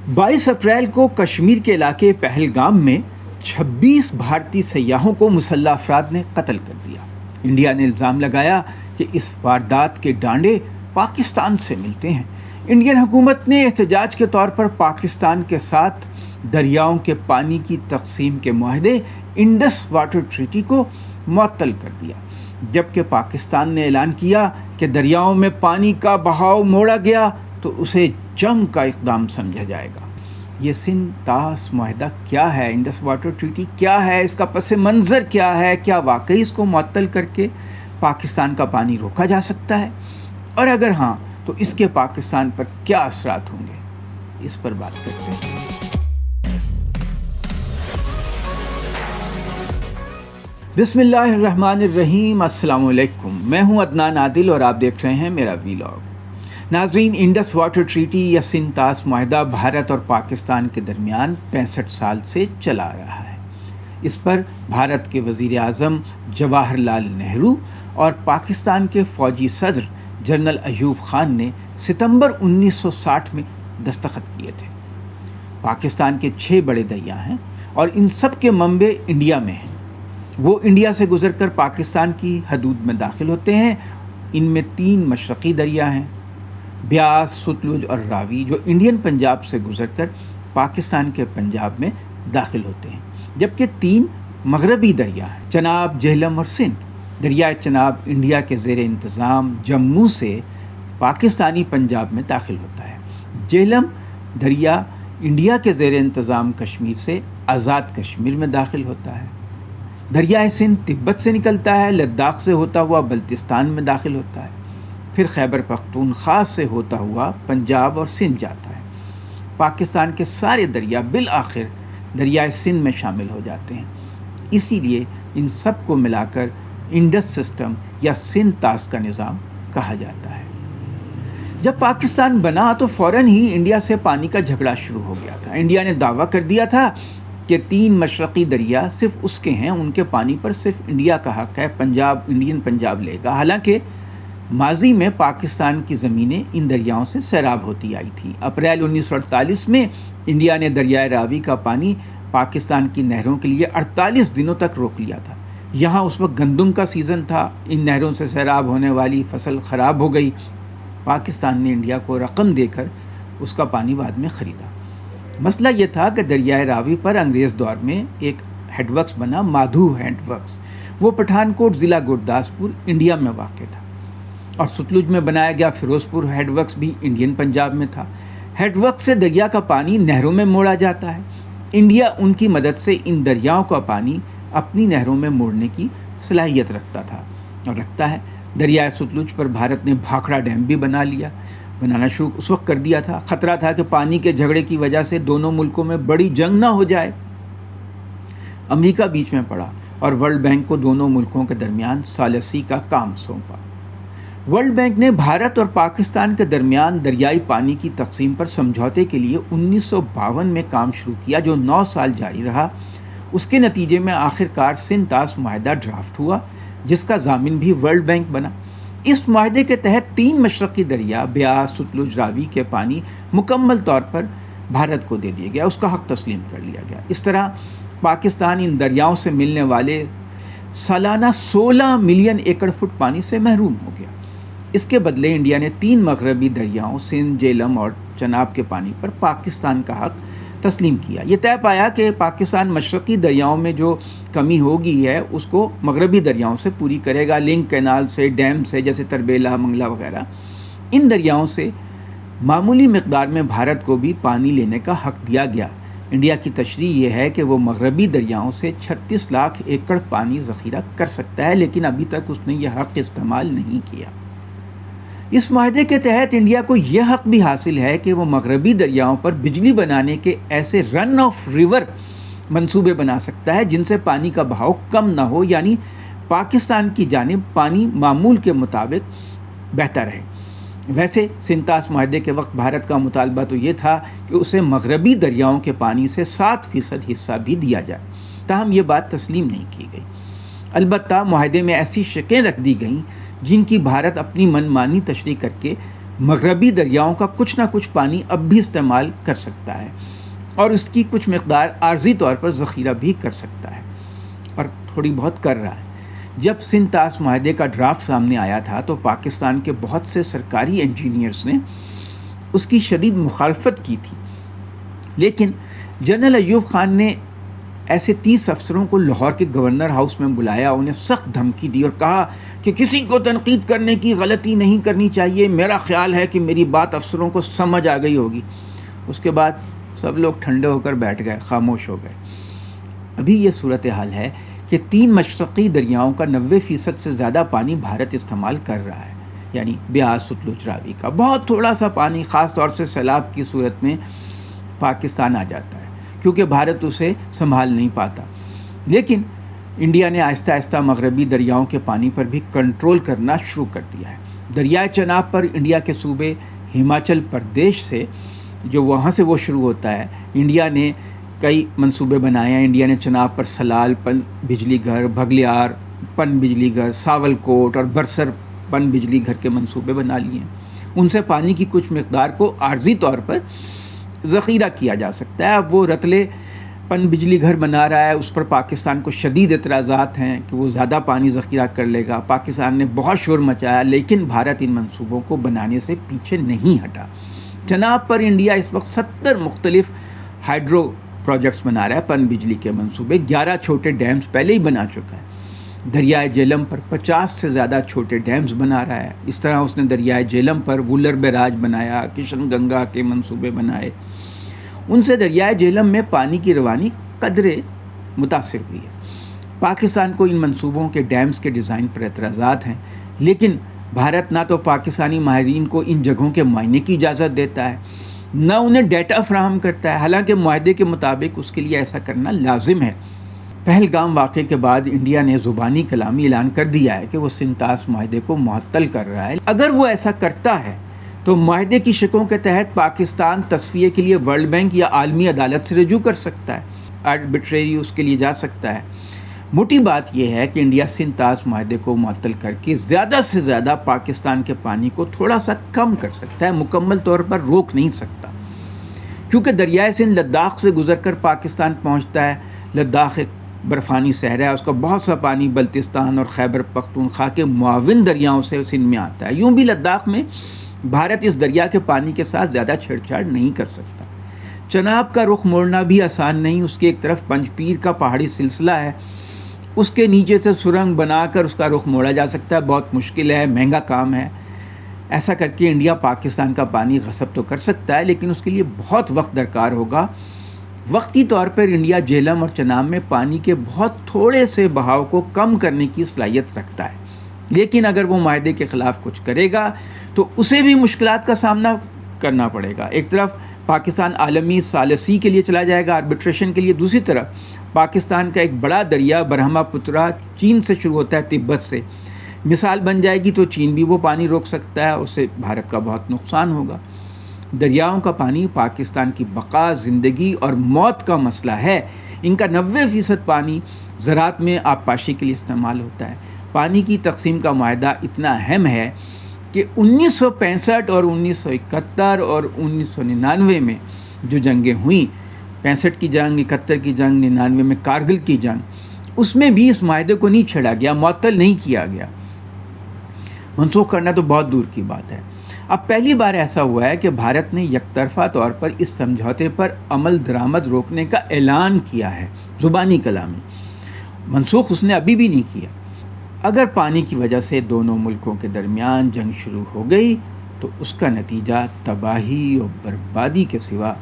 22 April کو کشمیر کے علاقے پہلگام میں 26 بھارتی سیاحوں کو مسلح افراد نے قتل کر دیا۔ انڈیا نے الزام لگایا کہ اس واردات کے ڈانڈے پاکستان سے ملتے ہیں۔ انڈین حکومت نے احتجاج کے طور پر پاکستان کے ساتھ دریاؤں کے پانی کی تقسیم کے معاہدے انڈس واٹر ٹریٹی کو معطل کر دیا، جبکہ پاکستان نے اعلان کیا کہ دریاؤں میں پانی کا بہاؤ موڑا گیا تو اسے جنگ کا اقدام سمجھا جائے گا۔ یہ سندھ طاس معاہدہ کیا ہے؟ انڈس واٹر ٹریٹی کیا ہے؟ اس کا پس منظر کیا ہے؟ کیا واقعی اس کو معطل کر کے پاکستان کا پانی روکا جا سکتا ہے؟ اور اگر ہاں تو اس کے پاکستان پر کیا اثرات ہوں گے؟ اس پر بات کرتے ہیں۔ بسم اللہ الرحمن الرحیم۔ السلام علیکم، میں ہوں عدنان عادل اور آپ دیکھ رہے ہیں میرا ویلاگ۔ ناظرین، انڈس واٹر ٹریٹی یا سندھ طاس معاہدہ بھارت اور پاکستان کے درمیان 65 سال سے چلا آ رہا ہے۔ اس پر بھارت کے وزیر اعظم جواہر لال نہرو اور پاکستان کے فوجی صدر جنرل ایوب خان نے ستمبر 1960 میں دستخط کیے تھے۔ پاکستان کے 6 بڑے دریا ہیں اور ان سب کے منبع انڈیا میں ہیں۔ وہ انڈیا سے گزر کر پاکستان کی حدود میں داخل ہوتے ہیں۔ ان میں 3 مشرقی دریا ہیں، بیاس، ستلج اور راوی، جو انڈین پنجاب سے گزر کر پاکستان کے پنجاب میں داخل ہوتے ہیں، جبکہ 3 مغربی دریا ہیں، چناب، جہلم اور سندھ۔ دریائے چناب انڈیا کے زیر انتظام جموں سے پاکستانی پنجاب میں داخل ہوتا ہے۔ جہلم دریا انڈیا کے زیر انتظام کشمیر سے آزاد کشمیر میں داخل ہوتا ہے۔ دریائے سندھ تبت سے نکلتا ہے، لداخ سے ہوتا ہوا بلتستان میں داخل ہوتا ہے، پھر خیبر پختونخوا سے ہوتا ہوا پنجاب اور سندھ جاتا ہے۔ پاکستان کے سارے دریا بالآخر دریائے سندھ میں شامل ہو جاتے ہیں، اسی لیے ان سب کو ملا کر انڈس سسٹم یا سندھ طاس کا نظام کہا جاتا ہے۔ جب پاکستان بنا تو فوراً ہی انڈیا سے پانی کا جھگڑا شروع ہو گیا تھا۔ انڈیا نے دعویٰ کر دیا تھا کہ 3 مشرقی دریا صرف اس کے ہیں، ان کے پانی پر صرف انڈیا کا حق ہے، انڈین پنجاب لے گا۔ حالانکہ ماضی میں پاکستان کی زمینیں ان دریاؤں سے سیراب ہوتی آئی تھیں۔ اپریل 1948 میں انڈیا نے دریائے راوی کا پانی پاکستان کی نہروں کے لیے 48 دنوں تک روک لیا تھا۔ یہاں اس وقت گندم کا سیزن تھا، ان نہروں سے سیراب ہونے والی فصل خراب ہو گئی۔ پاکستان نے انڈیا کو رقم دے کر اس کا پانی بعد میں خریدا۔ مسئلہ یہ تھا کہ دریائے راوی پر انگریز دور میں ایک ہیڈ ورکس بنا، مادھو ہیڈ ورکس، وہ پٹھان کوٹ ضلع گرداسپور انڈیا میں واقع تھا، اور ستلج میں بنایا گیا فیروز پور ہیڈ ورکس بھی انڈین پنجاب میں تھا۔ ہیڈ ورکس سے دریا کا پانی نہروں میں موڑا جاتا ہے۔ انڈیا ان کی مدد سے ان دریاؤں کا پانی اپنی نہروں میں موڑنے کی صلاحیت رکھتا تھا اور رکھتا ہے۔ دریائے ستلج پر بھارت نے بھاکھڑا ڈیم بھی بنانا شروع اس وقت کر دیا تھا۔ خطرہ تھا کہ پانی کے جھگڑے کی وجہ سے دونوں ملکوں میں بڑی جنگ نہ ہو جائے۔ امریکہ بیچ میں پڑا اور ورلڈ بینک کو دونوں ملکوں کے درمیان ثالثی کا کام سونپا۔ ورلڈ بینک نے بھارت اور پاکستان کے درمیان دریائی پانی کی تقسیم پر سمجھوتے کے لیے 1952 میں کام شروع کیا، جو 9 سال جاری رہا۔ اس کے نتیجے میں آخرکار سندھ طاس معاہدہ ڈرافٹ ہوا، جس کا ضامن بھی ورلڈ بینک بنا۔ اس معاہدے کے تحت 3 مشرقی دریا بیاس، ستلج، راوی کے پانی مکمل طور پر بھارت کو دے دیا گیا، اس کا حق تسلیم کر لیا گیا۔ اس طرح پاکستان ان دریاؤں سے ملنے والے سالانہ 16 ملین ایکڑ فٹ پانی سے محروم ہو گیا۔ اس کے بدلے انڈیا نے 3 مغربی دریاؤں سندھ، جہلم اور چناب کے پانی پر پاکستان کا حق تسلیم کیا۔ یہ طے پایا کہ پاکستان مشرقی دریاؤں میں جو کمی ہوگی ہے اس کو مغربی دریاؤں سے پوری کرے گا، لنک کینال سے، ڈیم سے، جیسے تربیلا، منگلا وغیرہ۔ ان دریاؤں سے معمولی مقدار میں بھارت کو بھی پانی لینے کا حق دیا گیا۔ انڈیا کی تشریح یہ ہے کہ وہ مغربی دریاؤں سے 36 لاکھ ایکڑ پانی ذخیرہ کر سکتا ہے، لیکن ابھی تک اس نے یہ حق استعمال نہیں کیا۔ اس معاہدے کے تحت انڈیا کو یہ حق بھی حاصل ہے کہ وہ مغربی دریاؤں پر بجلی بنانے کے ایسے رن آف ریور منصوبے بنا سکتا ہے جن سے پانی کا بہاؤ کم نہ ہو، یعنی پاکستان کی جانب پانی معمول کے مطابق بہتا رہے۔ ویسے سندھ طاس معاہدے کے وقت بھارت کا مطالبہ تو یہ تھا کہ اسے مغربی دریاؤں کے پانی سے 7% حصہ بھی دیا جائے، تاہم یہ بات تسلیم نہیں کی گئی۔ البتہ معاہدے میں ایسی شقیں رکھ دی گئیں جن کی بھارت اپنی من مانی تشریح کر کے مغربی دریاؤں کا کچھ نہ کچھ پانی اب بھی استعمال کر سکتا ہے اور اس کی کچھ مقدار عارضی طور پر ذخیرہ بھی کر سکتا ہے اور تھوڑی بہت کر رہا ہے۔ جب سندھ طاس معاہدے کا ڈرافٹ سامنے آیا تھا تو پاکستان کے بہت سے سرکاری انجینئرز نے اس کی شدید مخالفت کی تھی، لیکن جنرل ایوب خان نے ایسے 30 افسروں کو لاہور کے گورنر ہاؤس میں بلایا، انہیں سخت دھمکی دی اور کہا کہ کسی کو تنقید کرنے کی غلطی نہیں کرنی چاہیے، میرا خیال ہے کہ میری بات افسروں کو سمجھ آ گئی ہوگی۔ اس کے بعد سب لوگ ٹھنڈے ہو کر بیٹھ گئے، خاموش ہو گئے۔ ابھی یہ صورتحال ہے کہ 3 مشرقی دریاؤں کا 90% سے زیادہ پانی بھارت استعمال کر رہا ہے، یعنی بیاس، ستلج، راوی کا بہت تھوڑا سا پانی خاص طور سے سیلاب کی صورت میں پاکستان آ جاتا ہے کیونکہ بھارت اسے سنبھال نہیں پاتا۔ لیکن انڈیا نے آہستہ آہستہ مغربی دریاؤں کے پانی پر بھی کنٹرول کرنا شروع کر دیا ہے۔ دریائے چناب پر انڈیا کے صوبے ہماچل پردیش سے جو وہاں سے وہ شروع ہوتا ہے، انڈیا نے کئی منصوبے بنائے ہیں۔ انڈیا نے چناب پر سلال پن بجلی گھر، بھگلیار پن بجلی گھر، ساول کوٹ اور برسر پن بجلی گھر کے منصوبے بنا لیے ہیں۔ ان سے پانی کی کچھ مقدار کو عارضی طور پر ذخیرہ کیا جا سکتا ہے۔ اب وہ رتلے پن بجلی گھر بنا رہا ہے، اس پر پاکستان کو شدید اعتراضات ہیں کہ وہ زیادہ پانی ذخیرہ کر لے گا۔ پاکستان نے بہت شور مچایا، لیکن بھارت ان منصوبوں کو بنانے سے پیچھے نہیں ہٹا۔ چناب پر انڈیا اس وقت 70 مختلف ہائیڈرو پروجیکٹس بنا رہا ہے، پن بجلی کے منصوبے، 11 چھوٹے ڈیمز پہلے ہی بنا چکا ہے۔ دریائے جیلم پر 50 سے زیادہ چھوٹے ڈیمز بنا رہا ہے۔ اس طرح اس نے دریائے جیلم پر وولر بیراج بنایا، کشن گنگا کے منصوبے بنائے۔ ان سے دریائے جیلم میں پانی کی روانی قدرے متاثر ہوئی ہے۔ پاکستان کو ان منصوبوں کے ڈیمز کے ڈیزائن پر اعتراضات ہیں، لیکن بھارت نہ تو پاکستانی ماہرین کو ان جگہوں کے معائنے کی اجازت دیتا ہے، نہ انہیں ڈیٹا فراہم کرتا ہے، حالانکہ معاہدے کے مطابق اس کے لیے ایسا کرنا لازم ہے۔ پہلگام واقعے کے بعد انڈیا نے زبانی کلامی اعلان کر دیا ہے کہ وہ سندھ طاس معاہدے کو معطل کر رہا ہے۔ اگر وہ ایسا کرتا ہے تو معاہدے کی شقوں کے تحت پاکستان تصفیے کے لیے ورلڈ بینک یا عالمی عدالت سے رجوع کر سکتا ہے، آربیٹریری اس کے لیے جا سکتا ہے۔ موٹی بات یہ ہے کہ انڈیا سندھ طاس معاہدے کو معطل کر کے زیادہ سے زیادہ پاکستان کے پانی کو تھوڑا سا کم کر سکتا ہے، مکمل طور پر روک نہیں سکتا، کیونکہ دریائے سندھ لداخ سے گزر کر پاکستان پہنچتا ہے۔ لداخ ایک برفانی صحرا ہے، اس کا بہت سا پانی بلتستان اور خیبر پختونخوا کے معاون دریاؤں سے سندھ میں آتا ہے۔ یوں بھی لداخ میں بھارت اس دریا کے پانی کے ساتھ زیادہ چھیڑ چھاڑ نہیں کر سکتا۔ چناب کا رخ موڑنا بھی آسان نہیں، اس کی ایک طرف پنج پیر کا پہاڑی سلسلہ ہے، اس کے نیچے سے سرنگ بنا کر اس کا رخ موڑا جا سکتا ہے، بہت مشکل ہے، مہنگا کام ہے۔ ایسا کر کے انڈیا پاکستان کا پانی غصب تو کر سکتا ہے، لیکن اس کے لیے بہت وقت درکار ہوگا۔ وقتی طور پر انڈیا جیلم اور چناب میں پانی کے بہت تھوڑے سے بہاؤ کو کم کرنے کی صلاحیت رکھتا ہے، لیکن اگر وہ معاہدے کے خلاف کچھ کرے گا تو اسے بھی مشکلات کا سامنا کرنا پڑے گا۔ ایک طرف پاکستان عالمی ثالثی کے لیے چلا جائے گا، آربیٹریشن کے لیے، دوسری طرف پاکستان کا ایک بڑا دریا برہما پترا چین سے شروع ہوتا ہے، تبت سے مثال بن جائے گی تو چین بھی وہ پانی روک سکتا ہے، اس سے بھارت کا بہت نقصان ہوگا۔ دریاؤں کا پانی پاکستان کی بقا، زندگی اور موت کا مسئلہ ہے۔ ان کا 90% پانی زراعت میں آبپاشی کے لیے استعمال ہوتا ہے۔ پانی کی تقسیم کا معاہدہ اتنا اہم ہے کہ 1965 اور 1971 اور 1999 میں جو جنگیں ہوئیں، 65 کی جنگ، 71 کی جنگ، 99 میں کارگل کی جنگ، اس میں بھی اس معاہدے کو نہیں چھیڑا گیا، معطل نہیں کیا گیا۔ منسوخ کرنا تو بہت دور کی بات ہے۔ اب پہلی بار ایسا ہوا ہے کہ بھارت نے یک طرفہ طور پر اس سمجھوتے پر عمل درآمد روکنے کا اعلان کیا ہے، زبانی کلامی۔ منسوخ اس نے ابھی بھی نہیں کیا۔ اگر پانی کی وجہ سے دونوں ملکوں کے درمیان جنگ شروع ہو گئی تو اس کا نتیجہ تباہی اور بربادی کے سوا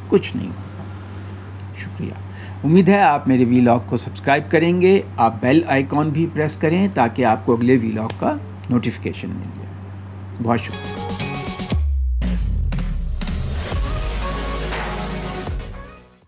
کچھ نہیں ہوگا۔ شکریہ۔ امید ہے آپ میرے ویلاگ کو سبسکرائب کریں گے۔ آپ بیل آئیکن بھی پریس کریں تاکہ آپ کو اگلے ویلاگ کا نوٹیفیکیشن مل جائے۔ بہت شکریہ۔